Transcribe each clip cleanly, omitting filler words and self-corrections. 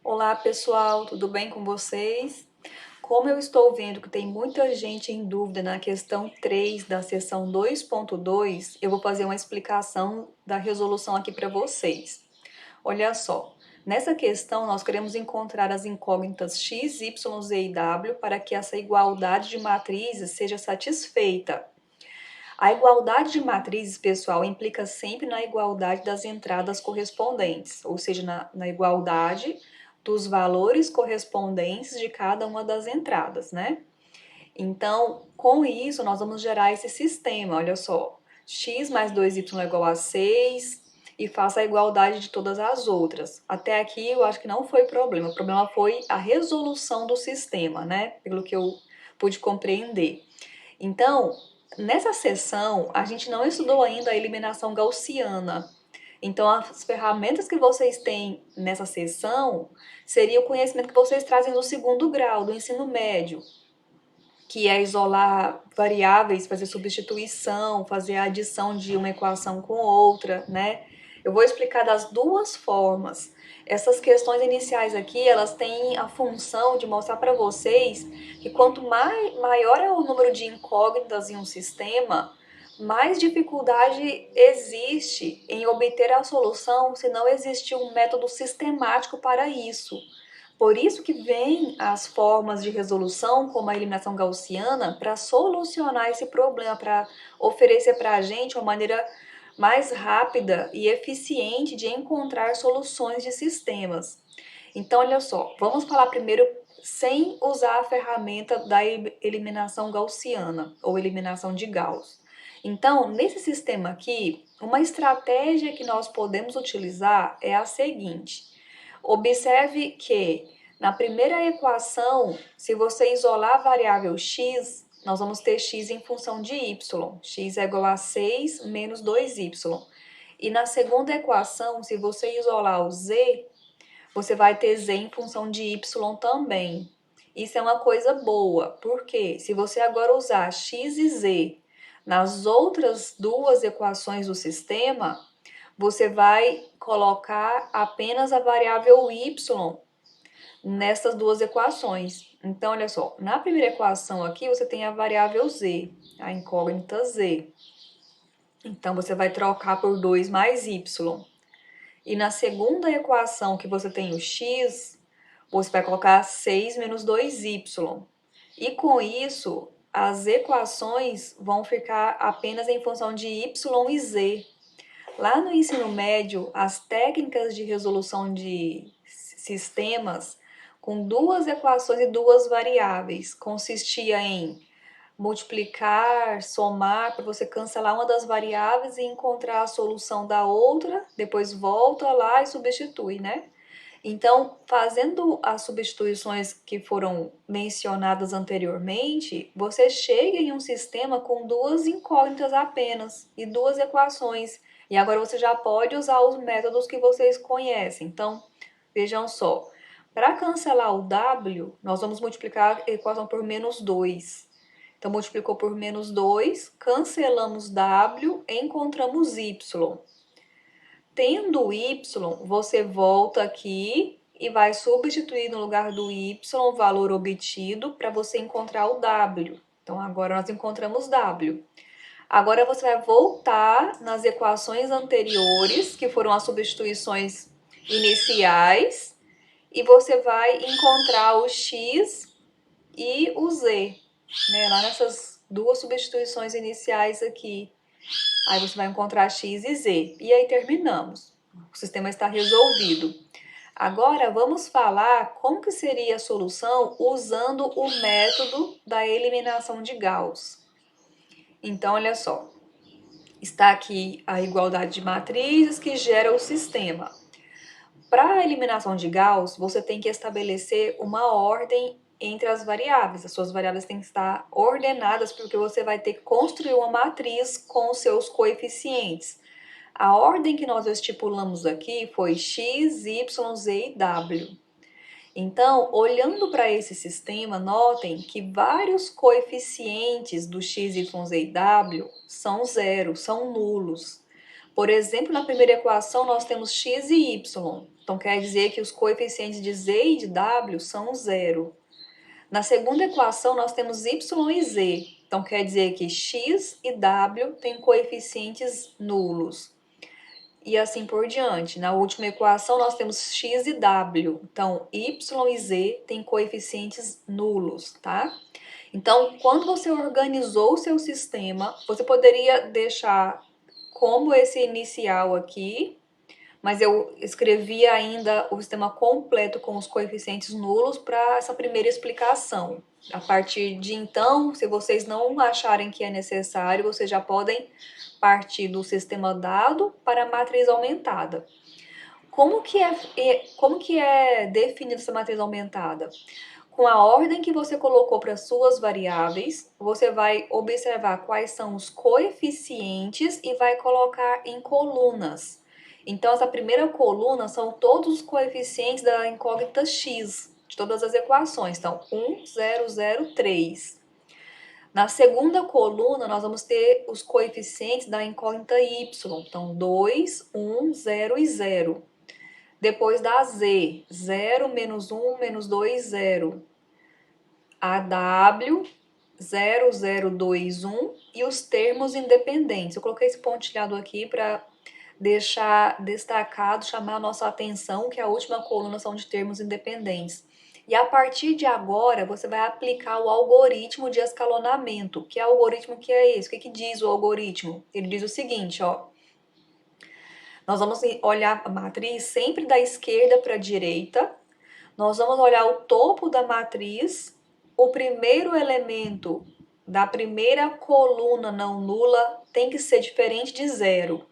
Olá pessoal, tudo bem com vocês? Como eu estou vendo que tem muita gente em dúvida na questão 3 da seção 2.2, eu vou fazer uma explicação da resolução aqui para vocês. Olha só, nessa questão nós queremos encontrar as incógnitas x, y, z e w para que essa igualdade de matrizes seja satisfeita. A igualdade de matrizes, pessoal, implica sempre na igualdade das entradas correspondentes, ou seja, na igualdade dos valores correspondentes de cada uma das entradas, né? Então, com isso, nós vamos gerar esse sistema, olha só. X mais 2y é igual a 6 e faça a igualdade de todas as outras. Até aqui eu acho que não foi problema. O problema foi a resolução do sistema, né? Pelo que eu pude compreender. Então, nessa sessão, a gente não estudou ainda a eliminação gaussiana. Então, as ferramentas que vocês têm nessa sessão seria o conhecimento que vocês trazem do segundo grau, do ensino médio, que é isolar variáveis, fazer substituição, fazer a adição de uma equação com outra, né? Eu vou explicar das duas formas. Essas questões iniciais aqui, elas têm a função de mostrar para vocês que quanto maior é o número de incógnitas em um sistema, mais dificuldade existe em obter a solução se não existir um método sistemático para isso. Por isso que vem as formas de resolução, como a eliminação gaussiana, para solucionar esse problema, para oferecer para a gente uma maneira mais rápida e eficiente de encontrar soluções de sistemas. Então, olha só, vamos falar primeiro sem usar a ferramenta da eliminação gaussiana ou eliminação de Gauss. Então, nesse sistema aqui, uma estratégia que nós podemos utilizar é a seguinte: observe que na primeira equação, se você isolar a variável x, nós vamos ter x em função de y. X é igual a 6 menos 2y. E na segunda equação, se você isolar o z, você vai ter z em função de y também. Isso é uma coisa boa, porque se você agora usar x e z nas outras duas equações do sistema, você vai colocar apenas a variável y nessas duas equações. Então, olha só, na primeira equação aqui você tem a variável z, a incógnita z. Então, você vai trocar por 2 mais y. E na segunda equação que você tem o x, você vai colocar 6 menos 2y. E com isso, as equações vão ficar apenas em função de y e z. Lá no ensino médio, as técnicas de resolução de sistemas com duas equações e duas variáveis consistia em multiplicar, somar, para você cancelar uma das variáveis e encontrar a solução da outra, depois volta lá e substitui, né? Então, fazendo as substituições que foram mencionadas anteriormente, você chega em um sistema com duas incógnitas apenas e duas equações. E agora você já pode usar os métodos que vocês conhecem. Então, vejam só. Para cancelar o w, nós vamos multiplicar a equação por menos 2. Então, multiplicou por menos 2, cancelamos w, encontramos y. Tendo y, você volta aqui e vai substituir no lugar do y o valor obtido para você encontrar o w. Então, agora nós encontramos w. Agora você vai voltar nas equações anteriores, que foram as substituições iniciais, e você vai encontrar o x e o z, né? Lá nessas duas substituições iniciais aqui. Aí você vai encontrar x e z. E aí terminamos. O sistema está resolvido. Agora vamos falar como que seria a solução usando o método da eliminação de Gauss. Então, olha só. Está aqui a igualdade de matrizes que gera o sistema. Para a eliminação de Gauss, você tem que estabelecer uma ordem entre as variáveis. As suas variáveis têm que estar ordenadas porque você vai ter que construir uma matriz com os seus coeficientes. A ordem que nós estipulamos aqui foi x, y, z e w. Então, olhando para esse sistema, notem que vários coeficientes do x, y, z e w são zero, são nulos. Por exemplo, na primeira equação nós temos x e y. Então, quer dizer que os coeficientes de Z e de W são zero. Na segunda equação, nós temos Y e Z. Então, quer dizer que X e W têm coeficientes nulos. E assim por diante. Na última equação, nós temos X e W. Então, Y e Z têm coeficientes nulos, tá? Então, quando você organizou o seu sistema, você poderia deixar como esse inicial aqui, mas eu escrevi ainda o sistema completo com os coeficientes nulos para essa primeira explicação. A partir de então, se vocês não acharem que é necessário, vocês já podem partir do sistema dado para a matriz aumentada. Como que é definida essa matriz aumentada? Com a ordem que você colocou para suas variáveis, você vai observar quais são os coeficientes e vai colocar em colunas. Então, essa primeira coluna são todos os coeficientes da incógnita x, de todas as equações. Então, 1, 0, 0, 3. Na segunda coluna, nós vamos ter os coeficientes da incógnita y. Então, 2, 1, 0 e 0. Depois da z, 0, menos 1, menos 2, 0. A W, 0, 0, 2, 1 e os termos independentes. Eu coloquei esse pontilhado aqui para deixar destacado, chamar a nossa atenção que a última coluna são de termos independentes. E a partir de agora, você vai aplicar o algoritmo de escalonamento. Que algoritmo que é esse? O que diz o algoritmo? Ele diz o seguinte, ó. Nós vamos olhar a matriz sempre da esquerda para a direita. Nós vamos olhar o topo da matriz. O primeiro elemento da primeira coluna não nula tem que ser diferente de 0.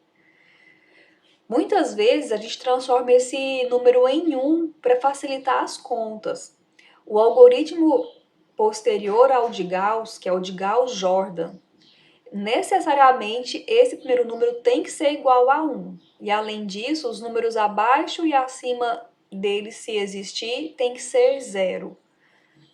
Muitas vezes a gente transforma esse número em 1 para facilitar as contas. O algoritmo posterior ao de Gauss, que é o de Gauss-Jordan, necessariamente esse primeiro número tem que ser igual a 1. E além disso, os números abaixo e acima dele, se existir, tem que ser 0.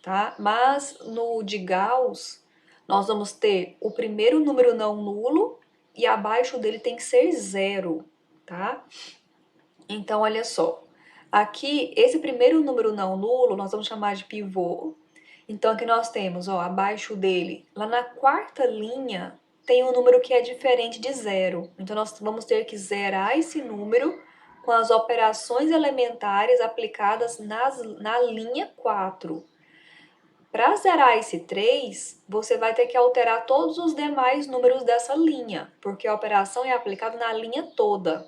Tá? Mas no de Gauss, nós vamos ter o primeiro número não nulo e abaixo dele tem que ser 0. Tá? Então, olha só. Aqui, esse primeiro número não nulo, nós vamos chamar de pivô. Então, aqui nós temos, ó, abaixo dele, lá na quarta linha, tem um número que é diferente de 0. Então, nós vamos ter que zerar esse número com as operações elementares aplicadas na linha 4. Para zerar esse 3, você vai ter que alterar todos os demais números dessa linha, porque a operação é aplicada na linha toda.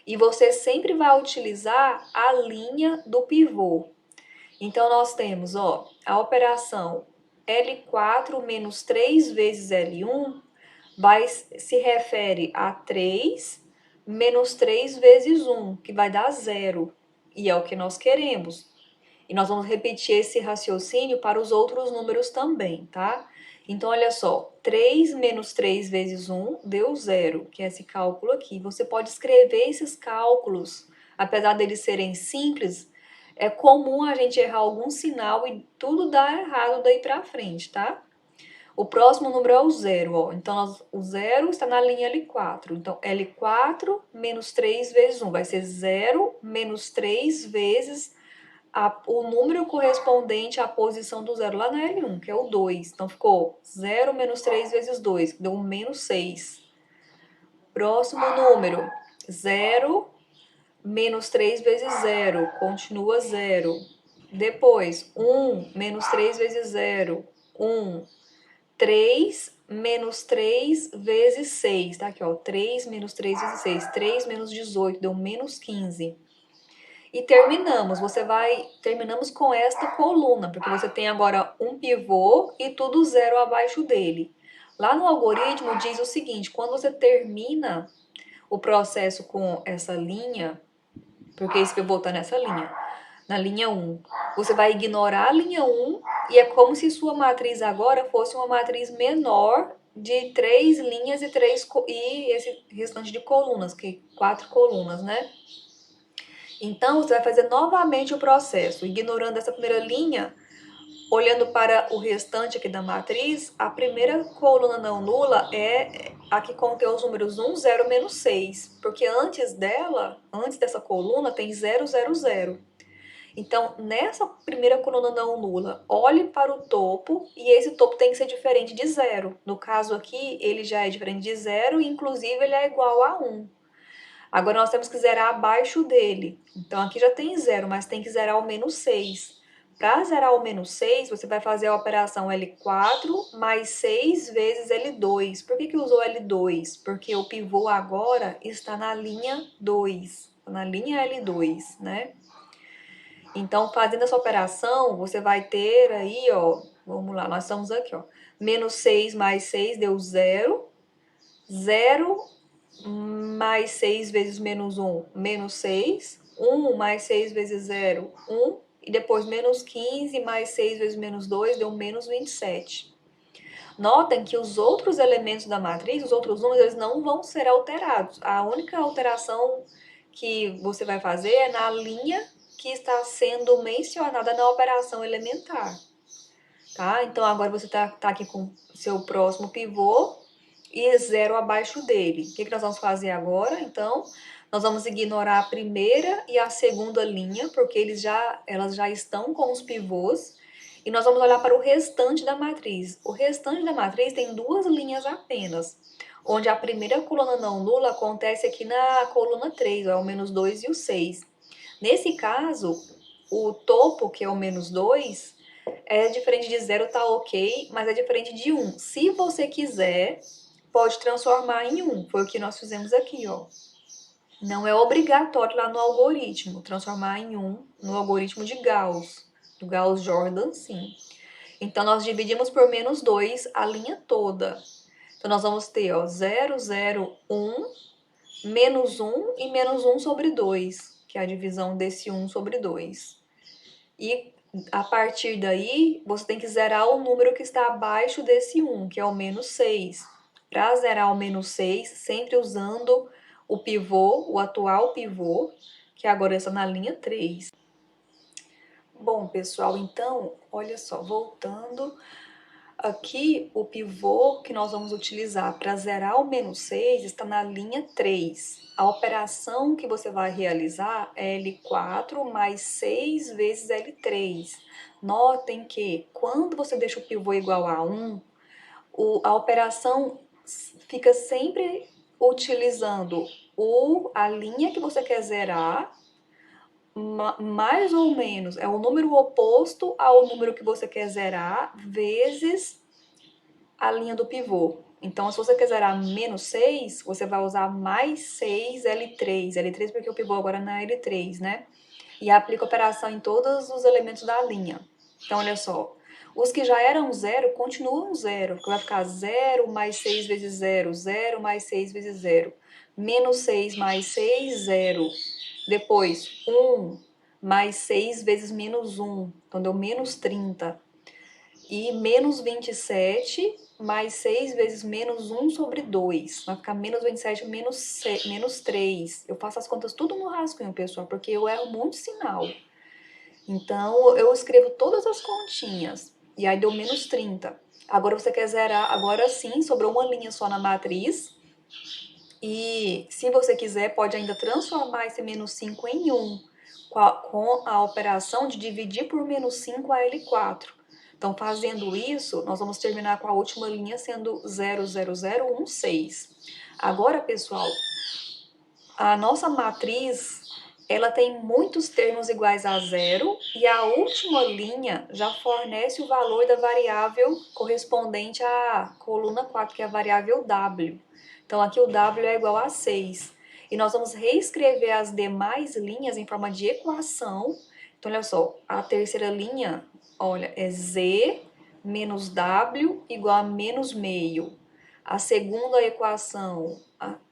E você sempre vai utilizar a linha do pivô. Então, nós temos, ó, a operação L4 menos 3 vezes L1 se refere a 3 menos 3 vezes 1, que vai dar 0. E é o que nós queremos. E nós vamos repetir esse raciocínio para os outros números também, tá? Então, olha só, 3 menos 3 vezes 1 deu 0, que é esse cálculo aqui. Você pode escrever esses cálculos, apesar deles serem simples, é comum a gente errar algum sinal e tudo dá errado daí pra frente, tá? O próximo número é o 0, ó. Então, o 0 está na linha L4. Então, L4 menos 3 vezes 1 vai ser 0 menos 3 vezes o número correspondente à posição do 0 lá na L1, que é o 2. Então, ficou 0 menos 3 vezes 2, que deu menos 6. Próximo número, 0 menos 3 vezes 0, continua 0. Depois, 1 menos 3 vezes 0, 1. 3 menos 3 vezes 6, tá aqui, ó, 3 menos 3 vezes 6, 3 menos 18, deu menos 15. E terminamos com esta coluna, porque você tem agora um pivô e tudo 0 abaixo dele. Lá no algoritmo diz o seguinte, quando você termina o processo com essa linha, porque esse pivô está nessa linha, na linha 1, você vai ignorar a linha 1 e é como se sua matriz agora fosse uma matriz menor de 3 linhas e esse restante de colunas, que 4 colunas, né? Então, você vai fazer novamente o processo, ignorando essa primeira linha, Olhando para o restante aqui da matriz, a primeira coluna não nula é a que contém os números 1, 0, menos 6. Porque antes dessa coluna, tem 0, 0, 0. Então, nessa primeira coluna não nula, olhe para o topo e esse topo tem que ser diferente de 0. No caso aqui, ele já é diferente de 0 e, inclusive, ele é igual a 1. Agora, nós temos que zerar abaixo dele. Então, aqui já tem 0, mas tem que zerar o menos 6. Para zerar o menos 6, você vai fazer a operação L4 mais 6 vezes L2. Por que usou L2? Porque o pivô agora está na linha 2, na linha L2, né? Então, fazendo essa operação, você vai ter aí, ó, vamos lá, nós estamos aqui, ó, menos 6 mais 6 deu 0, 0 mais 6 vezes menos 1, menos 6, 1 mais 6 vezes 0, 1, e depois menos 15 mais 6 vezes menos 2 deu menos 27. Notem que os outros elementos da matriz, os outros números, eles não vão ser alterados. A única alteração que você vai fazer é na linha que está sendo mencionada na operação elementar. Tá? Então, agora você tá aqui com seu próximo pivô e 0 abaixo dele. O que nós vamos fazer agora? Então, nós vamos ignorar a primeira e a segunda linha, porque elas já estão com os pivôs. E nós vamos olhar para o restante da matriz. O restante da matriz tem duas linhas apenas, onde a primeira coluna não nula acontece aqui na coluna 3, ó, o menos 2 e o 6. Nesse caso, o topo, que é o menos 2, é diferente de 0, tá ok, mas é diferente de 1. Se você quiser, pode transformar em 1. Foi o que nós fizemos aqui, ó. Não é obrigatório lá no algoritmo transformar em 1 no algoritmo de Gauss, do Gauss-Jordan, sim. Então, nós dividimos por menos 2 a linha toda. Então, nós vamos ter, ó, 0, 0, 1, menos 1 e menos 1 sobre 2, que é a divisão desse 1 sobre 2. E a partir daí, você tem que zerar o número que está abaixo desse 1, que é o menos 6. Para zerar o menos 6, sempre usando o pivô, o atual pivô, que agora está na linha 3. Bom, pessoal, então, olha só, voltando, aqui o pivô que nós vamos utilizar para zerar o menos 6 está na linha 3. A operação que você vai realizar é L4 mais 6 vezes L3. Notem que quando você deixa o pivô igual a 1, a operação fica sempre utilizando a linha que você quer zerar, mais ou menos, é o número oposto ao número que você quer zerar, vezes a linha do pivô. Então, se você quer zerar menos 6, você vai usar mais 6 L3. L3 porque o pivô agora é na L3, né? E aplica a operação em todos os elementos da linha. Então, olha só. Os que já eram 0 continuam 0, porque vai ficar 0 mais 6 vezes 0, 0 mais 6 vezes 0. Menos 6 mais 6, 0. Depois, 1 mais 6 vezes menos 1, então deu menos 30. E menos 27 mais 6 vezes menos 1 sobre 2. Vai ficar menos 27 menos 3. Eu faço as contas tudo no rascunho, pessoal, porque eu erro muito sinal. Então, eu escrevo todas as continhas. E aí deu menos 30. Agora você quer zerar, agora sim, sobrou uma linha só na matriz. E se você quiser, pode ainda transformar esse menos 5 em 1, com a operação de dividir por menos 5 a L4. Então, fazendo isso, nós vamos terminar com a última linha sendo 00016. Agora, pessoal, a nossa matriz, ela tem muitos termos iguais a 0 e a última linha já fornece o valor da variável correspondente à coluna 4, que é a variável W. Então, aqui o W é igual a 6. E nós vamos reescrever as demais linhas em forma de equação. Então, olha só, a terceira linha, olha, é Z menos W igual a menos meio. A segunda equação,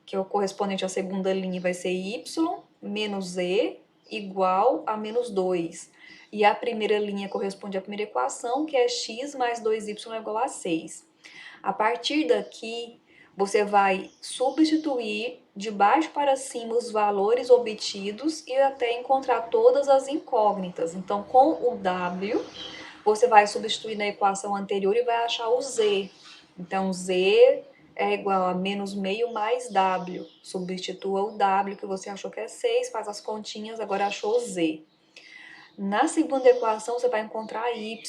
que é o correspondente à segunda linha, vai ser Y menos Z igual a menos 2. E a primeira linha corresponde à primeira equação, que é x mais 2y igual a 6. A partir daqui, você vai substituir de baixo para cima os valores obtidos e até encontrar todas as incógnitas. Então, com o W, você vai substituir na equação anterior e vai achar o z. Então, z é igual a menos meio mais w. Substitua o w, que você achou que é 6, faz as continhas, agora achou o z. Na segunda equação, você vai encontrar y.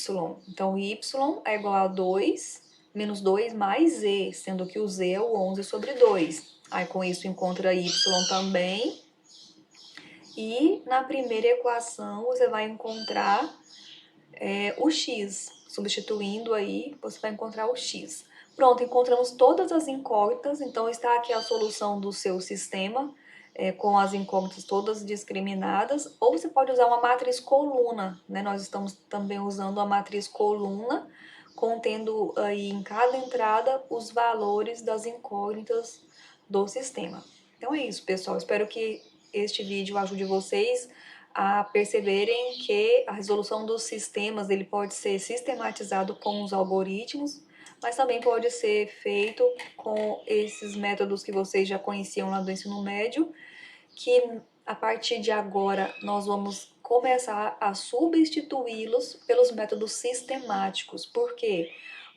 Então, y é igual a 2 menos 2 mais z, sendo que o z é o 11 sobre 2. Aí, com isso, encontra y também. E na primeira equação, você vai encontrar o x. Substituindo aí, você vai encontrar o x. Pronto, encontramos todas as incógnitas. Então, está aqui a solução do seu sistema, com as incógnitas todas discriminadas. Ou você pode usar uma matriz coluna, né? Nós estamos também usando a matriz coluna, contendo aí em cada entrada os valores das incógnitas do sistema. Então é isso, pessoal. Espero que este vídeo ajude vocês a perceberem que a resolução dos sistemas ele pode ser sistematizado com os algoritmos, mas também pode ser feito com esses métodos que vocês já conheciam lá do ensino médio, que a partir de agora nós vamos começar a substituí-los pelos métodos sistemáticos. Por quê?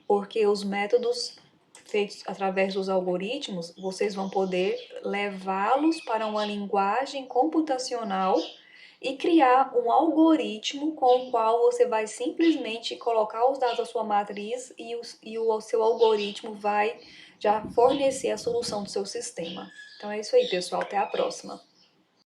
Porque os métodos feitos através dos algoritmos, vocês vão poder levá-los para uma linguagem computacional e criar um algoritmo com o qual você vai simplesmente colocar os dados da sua matriz e o seu algoritmo vai já fornecer a solução do seu sistema. Então é isso aí, pessoal. Até a próxima.